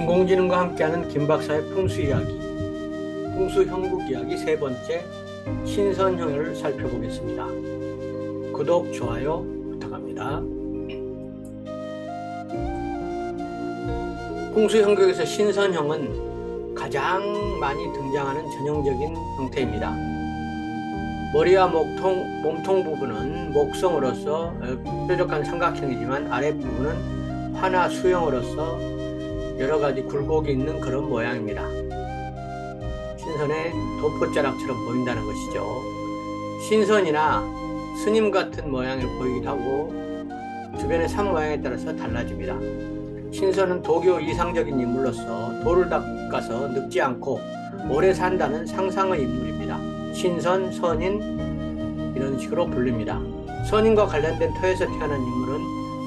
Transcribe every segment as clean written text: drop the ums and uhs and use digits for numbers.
인공지능과 함께하는 김박사의 풍수 이야기, 풍수 형국 이야기 세 번째, 신선형을 살펴보겠습니다. 구독, 좋아요 부탁합니다. 풍수 형국에서 신선형은 가장 많이 등장하는 전형적인 형태입니다. 머리와 몸통 부분은 목성으로서 뾰족한 삼각형이지만 아랫부분은 화나 수형으로서 여러가지 굴곡이 있는 그런 모양입니다. 신선의 도포자락처럼 보인다는 것이죠. 신선이나 스님 같은 모양을 보이기도 하고 주변의 산 모양에 따라서 달라집니다. 신선은 도교 이상적인 인물로서 도를 닦아서 늙지 않고 오래 산다는 상상의 인물입니다. 신선, 선인 이런 식으로 불립니다. 선인과 관련된 터에서 태어난 인물은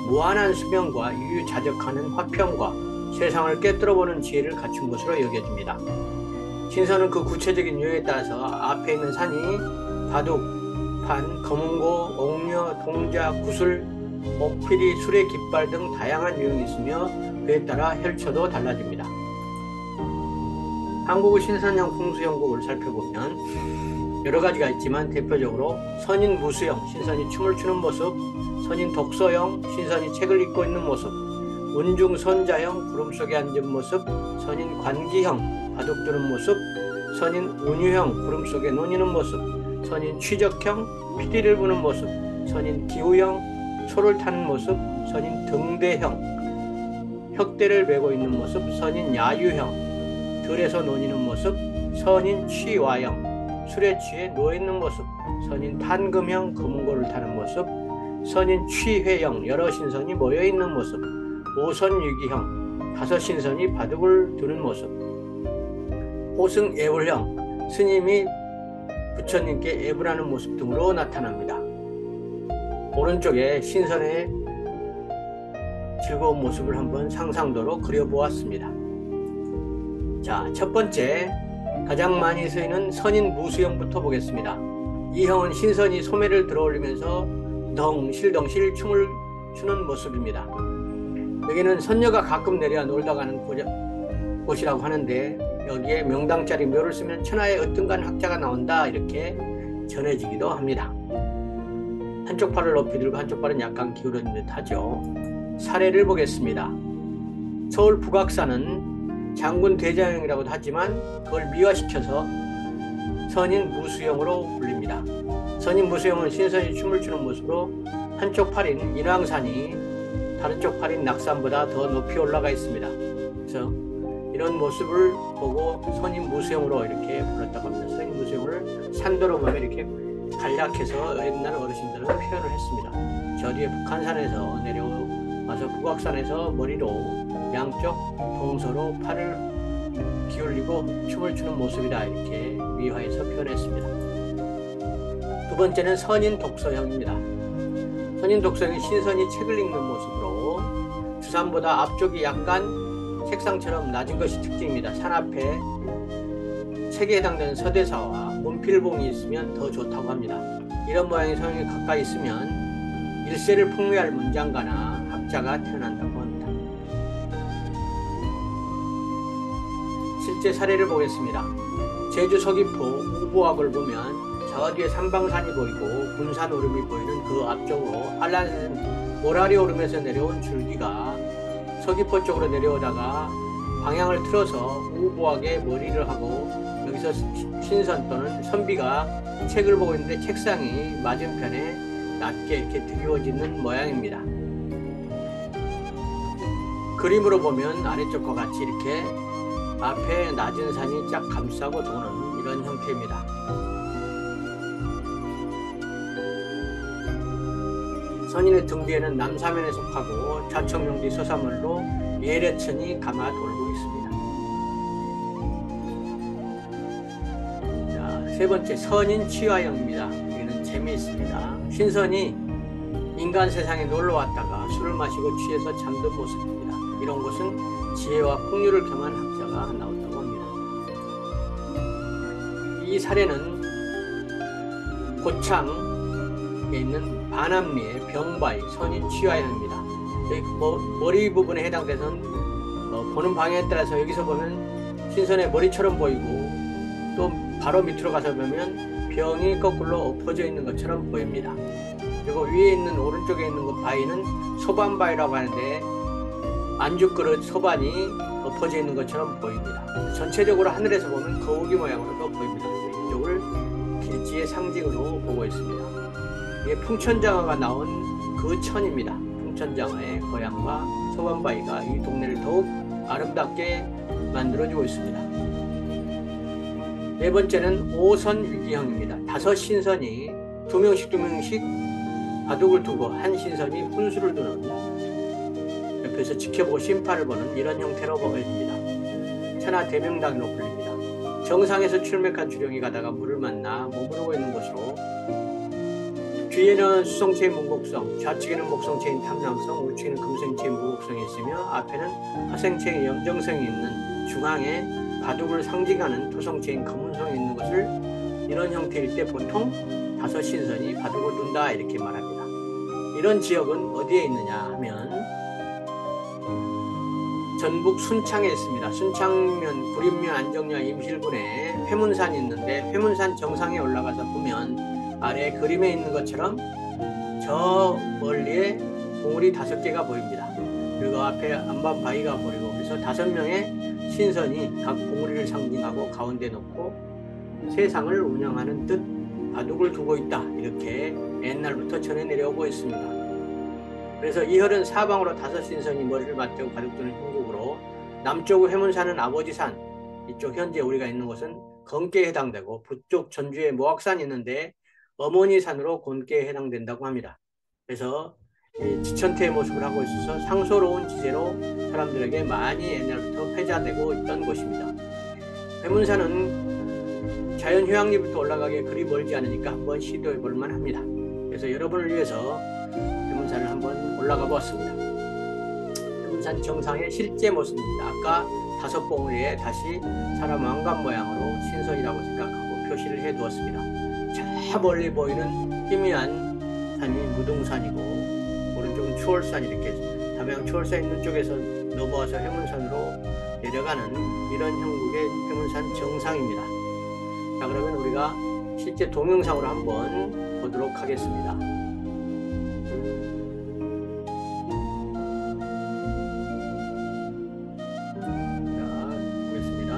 무한한 수명과 유유자적하는 화평과 세상을 꿰뚫어보는 지혜를 갖춘 것으로 여겨집니다. 신선은 그 구체적인 유형에 따라서 앞에 있는 산이 바둑, 판, 검은고, 옥녀, 동자, 구슬, 옥피리, 수레, 깃발 등 다양한 유형이 있으며 그에 따라 혈처도 달라집니다. 한국의 신선형 풍수형국을 살펴보면 여러 가지가 있지만 대표적으로 선인 무수형, 신선이 춤을 추는 모습, 선인 독서형, 신선이 책을 읽고 있는 모습, 운중선자형, 구름 속에 앉은 모습, 선인 관기형, 바둑 두는 모습, 선인 운유형, 구름 속에 논이는 모습, 선인 취적형, 피리를 부는 모습, 선인 기우형, 소를 타는 모습, 선인 등대형, 혁대를 메고 있는 모습, 선인 야유형, 들에서 논이는 모습, 선인 취와형, 술에 취해 누워있는 모습, 선인 탄금형, 검은고를 타는 모습, 선인 취회형, 여러 신선이 모여있는 모습, 오선유기형, 다섯 신선이 바둑을 두는 모습, 호승애불형, 스님이 부처님께 애불하는 모습 등으로 나타납니다. 오른쪽에 신선의 즐거운 모습을 한번 상상도로 그려보았습니다. 자, 첫 번째 가장 많이 쓰이는 선인 무수형부터 보겠습니다. 이 형은 신선이 소매를 들어올리면서 덩실덩실 춤을 추는 모습입니다. 여기는 선녀가 가끔 내려와 놀다 가는 곳이라고 하는데 여기에 명당짜리 묘를 쓰면 천하의 어떤간 학자가 나온다 이렇게 전해지기도 합니다. 한쪽 팔을 높이 들고 한쪽 팔은 약간 기울어진 듯 하죠. 사례를 보겠습니다. 서울 북악산은 장군 대자형이라고도 하지만 그걸 미화시켜서 선인 무수형으로 불립니다. 선인 무수형은 신선이 춤을 추는 모습으로 한쪽 팔인 인왕산이 다른 쪽 팔인 낙산보다 더 높이 올라가 있습니다. 그래서 이런 모습을 보고 선인 무수형으로 이렇게 불렀다고 합니다. 선인 무수형을 산도로 보면 이렇게 간략해서 옛날 어르신들은 표현을 했습니다. 저 뒤에 북한산에서 내려와서 북악산에서 머리로 양쪽 동서로 팔을 기울이고 춤을 추는 모습이다 이렇게 미화해서 표현했습니다. 두 번째는 선인 독서형입니다. 선인 독서형이 신선이 책을 읽는 모습으로 주산보다 앞쪽이 약간 책상처럼 낮은 것이 특징입니다. 산 앞에 책에 해당되는 서대사와 문필봉이 있으면 더 좋다고 합니다. 이런 모양의 성형이 가까이 있으면 일세를 풍미할 문장가나 학자가 태어난다고 합니다. 실제 사례를 보겠습니다. 제주 서귀포 우보학을 보면 저 뒤에 삼방산이 보이고 군산 오름이 보이는 그 앞쪽으로 한라산 모라리 오름에서 내려온 줄기가 서귀포 쪽으로 내려오다가 방향을 틀어서 우보학에 머리를 하고 여기서 신선 또는 선비가 책을 보고 있는데 책상이 맞은편에 낮게 이렇게 드리워지는 모양입니다. 그림으로 보면 아래쪽과 같이 이렇게 앞에 낮은 산이 쫙 감싸고 도는 이런 형태입니다. 선인의 등 뒤에는 남사면에 속하고 좌청룡뒤 서사물로 예래천이 감아 돌고 있습니다. 자, 세 번째 선인 취화형입니다. 여기는 재미있습니다. 신선이 인간 세상에 놀러 왔다가 술을 마시고 취해서 잠든 모습입니다. 이런 곳은 지혜와 풍류를 겸한 학자가 나온다고 합니다. 이 사례는 고창에 있는 반암리의 병바이 선인 취화형입니다. 머리 부분에 해당되는 보는 방향에 따라서 여기서 보면 신선의 머리처럼 보이고 또 바로 밑으로 가서 보면 병이 거꾸로 엎어져 있는 것처럼 보입니다. 그리고 위에 있는 오른쪽에 있는 그 바위는 소반바위라고 하는데 안주그릇 소반이 엎어져 있는 것처럼 보입니다. 전체적으로 하늘에서 보면 거북이 모양으로도 보입니다. 이쪽을 길지의 상징으로 보고 있습니다. 이게 풍천장어가 나온 그 천입니다. 풍천장어의 고향과 소반바위가 이 동네를 더욱 아름답게 만들어주고 있습니다. 네 번째는 오선위기형입니다. 5신선이 2명씩 바둑을 두고 한 신선이 훈수를 두는, 옆에서 지켜보고 심판을 보는 이런 형태로 보여집니다. 천하대명당으로 불립니다. 정상에서 출맥한 주령이 가다가 물을 만나 머무르고 있는 곳으로, 뒤에는 수성체인 문곡성, 좌측에는 목성체인 탐남성, 우측에는 금생체인 무곡성이 있으며 앞에는 화생체인 염정성이 있는 중앙에 바둑을 상징하는 토성체인 검은성이 있는 것을, 이런 형태일 때 보통 5신선이 바둑을 둔다 이렇게 말합니다. 이런 지역은 어디에 있느냐 하면 전북 순창에 있습니다. 순창면, 구림면, 안정면, 임실군에 회문산이 있는데 회문산 정상에 올라가서 보면 아래 그림에 있는 것처럼 저 멀리에 봉우리 5개가 보입니다. 그리고 앞에 안반바위가 보이고, 그래서 5명의 신선이 각 봉우리를 상징하고 가운데 놓고 세상을 운영하는 뜻 바둑을 두고 있다 이렇게 옛날부터 전해 내려오고 있습니다. 그래서 이혈은 사방으로 5신선이 머리를 맞대고 바둑 두는 형국으로, 남쪽의 회문산은 아버지산, 이쪽 현재 우리가 있는 곳은 건계에 해당되고, 북쪽 전주에 모악산이 있는데 어머니산으로 곤계에 해당된다고 합니다. 그래서 지천태의 모습을 하고 있어서 상소로운 지세로 사람들에게 많이 옛날부터 회자되고 있던 곳입니다. 회문산은 자연휴양림부터 올라가기에 그리 멀지 않으니까 한번 시도해 볼 만합니다. 그래서 여러분을 위해서 회문산을 한번 올라가 보았습니다. 회문산 정상의 실제 모습입니다. 아까 5봉우리에 다시 사람 왕관 모양으로 신선이라고 생각하고 표시를 해 두었습니다. 저 멀리 보이는 희미한 산이 무등산이고, 오른쪽은 추월산, 이렇게 담양 추월산 있는 쪽에서 넘어와서 회문산으로 내려가는 이런 형국의 회문산 정상입니다. 자, 그러면 우리가 실제 동영상으로 한번 보도록 하겠습니다. 자, 보겠습니다.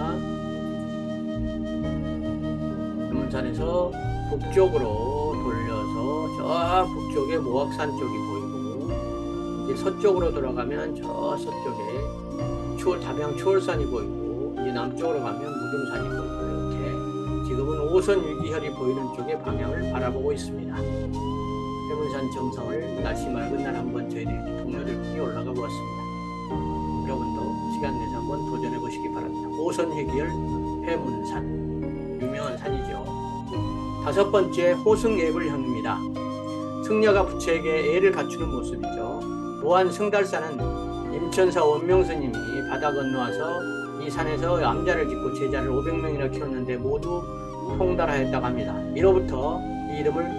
회문산에서 북쪽으로 돌려서 저 북쪽에 모악산 쪽이 보이고, 이제 서쪽으로 돌아가면 저 서쪽에 담양 추월산이 보이고, 이제 남쪽으로 가면 무등산이 보이고, 이렇게 지금은 오선위기혈이 보이는 쪽의 방향을 바라보고 있습니다. 회문산 정상을 날씨 맑은 날 한번 저희들이 동료들끼리 올라가 보았습니다. 여러분도 시간 내서 한번 도전해 보시기 바랍니다. 오선위기혈 회문산, 유명한 산이죠. 5번째 호승예불형입니다. 승려가 부처에게 애를 갖추는 모습이죠. 또한 승달산은 임천사 원명스님이 바다 건너와서 이 산에서 암자를 짓고 제자를 500명이나 키웠는데 모두 통달하였다고 합니다. 이로부터 이 이름을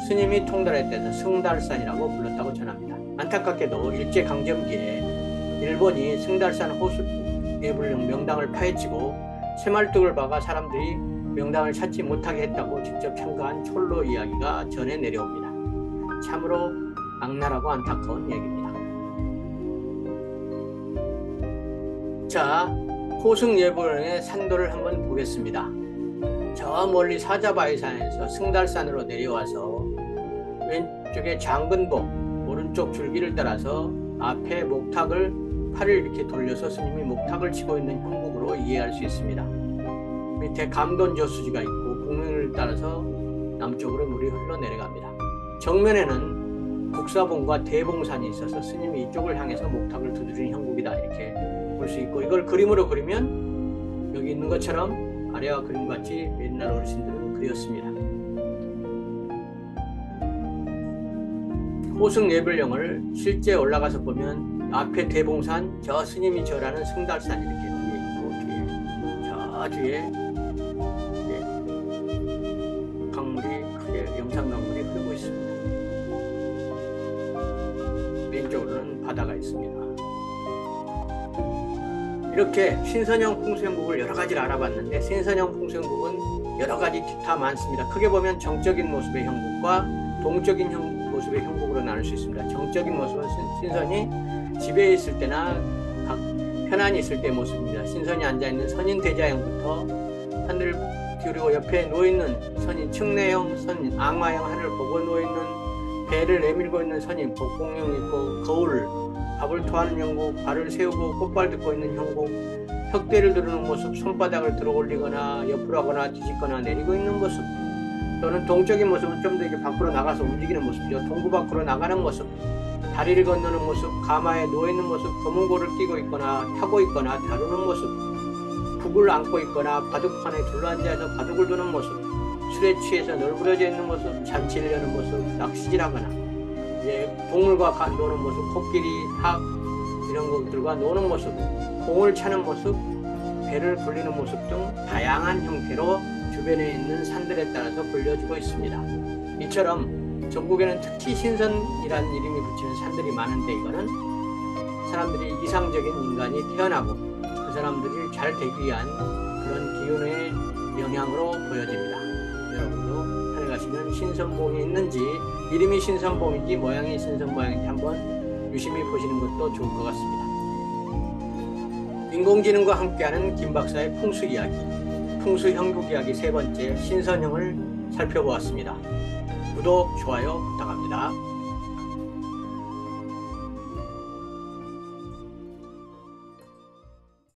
스님이 통달했다해서 승달산이라고 불렀다고 전합니다. 안타깝게도 일제강점기에 일본이 승달산 호승예불형 명당을 파헤치고 새말뚝을 박아 사람들이 명당을 찾지 못하게 했다고 직접 참가한 촐로 이야기가 전해 내려옵니다. 참으로 악랄하고 안타까운 얘기입니다. 자, 호승예불형의 산도를 한번 보겠습니다. 저 멀리 사자바위산에서 승달산으로 내려와서 왼쪽에 장근복, 오른쪽 줄기를 따라서 앞에 목탁을, 팔을 이렇게 돌려서 스님이 목탁을 치고 있는 형국으로 이해할 수 있습니다. 밑에 감돈저수지가 있고 북면을 따라서 남쪽으로 물이 흘러내려갑니다. 정면에는 국사봉과 대봉산이 있어서 스님이 이쪽을 향해서 목탁을 두드리는 형국이다 이렇게 볼 수 있고, 이걸 그림으로 그리면 여기 있는 것처럼 아래와 그림같이 옛날 어르신들은 그렸습니다. 호승예불형을 실제 올라가서 보면 앞에 대봉산, 저 스님이 절하는 승달산 이렇게 뒤에 있고, 저 뒤에 강물이 크게 영산강물이 흐르고 있습니다. 왼쪽으로는 바다가 있습니다. 이렇게 신선형 풍수형국을 여러 가지를 알아봤는데, 신선형 풍수형국은 여러 가지 기타 많습니다. 크게 보면 정적인 모습의 형국과 동적인 모습의 형국으로 나눌 수 있습니다. 정적인 모습은 신선이 집에 있을 때나 편안히 있을 때의 모습입니다. 신선이 앉아있는 선인 대자형부터 하늘을 기울이고 옆에 누워있는 선인 측내형, 선인 악마형, 하늘을 보고 누워있는 배를 내밀고 있는 선인 복공형 있고, 거울, 밥을 토하는 형국, 발을 세우고 꽃발 듣고 있는 형국, 혁대를 두르는 모습, 손바닥을 들어 올리거나 옆으로 하거나 뒤집거나 내리고 있는 모습, 또는 동적인 모습은 좀 더 이렇게 밖으로 나가서 움직이는 모습이죠. 동구 밖으로 나가는 모습, 다리를 건너는 모습, 가마에 누워있는 모습, 검은고를 끼고 있거나 타고 있거나 다루는 모습, 북을 안고 있거나 바둑판에 둘러앉아서 바둑을 두는 모습, 술에 취해서 널브러져 있는 모습, 잔치를 여는 모습, 낚시질하거나 동물과 노는 모습, 코끼리, 학 이런 것들과 노는 모습, 공을 차는 모습, 배를 굴리는 모습 등 다양한 형태로 주변에 있는 산들에 따라서 불려지고 있습니다. 이처럼 전국에는 특히 신선이라는 이름이 붙이는 산들이 많은데, 이거는 사람들이 이상적인 인간이 태어나고 그 사람들이 잘 되기 위한 그런 기운의 영향으로 보여집니다. 여러분도 산에 가시면 신선봉이 있는지, 이름이 신선봉인지 모양이 신선 모양인지 한번 유심히 보시는 것도 좋을 것 같습니다. 인공지능과 함께하는 김 박사의 풍수 이야기, 풍수 형국 이야기 세 번째, 신선형을 살펴보았습니다. 구독, 좋아요 부탁합니다.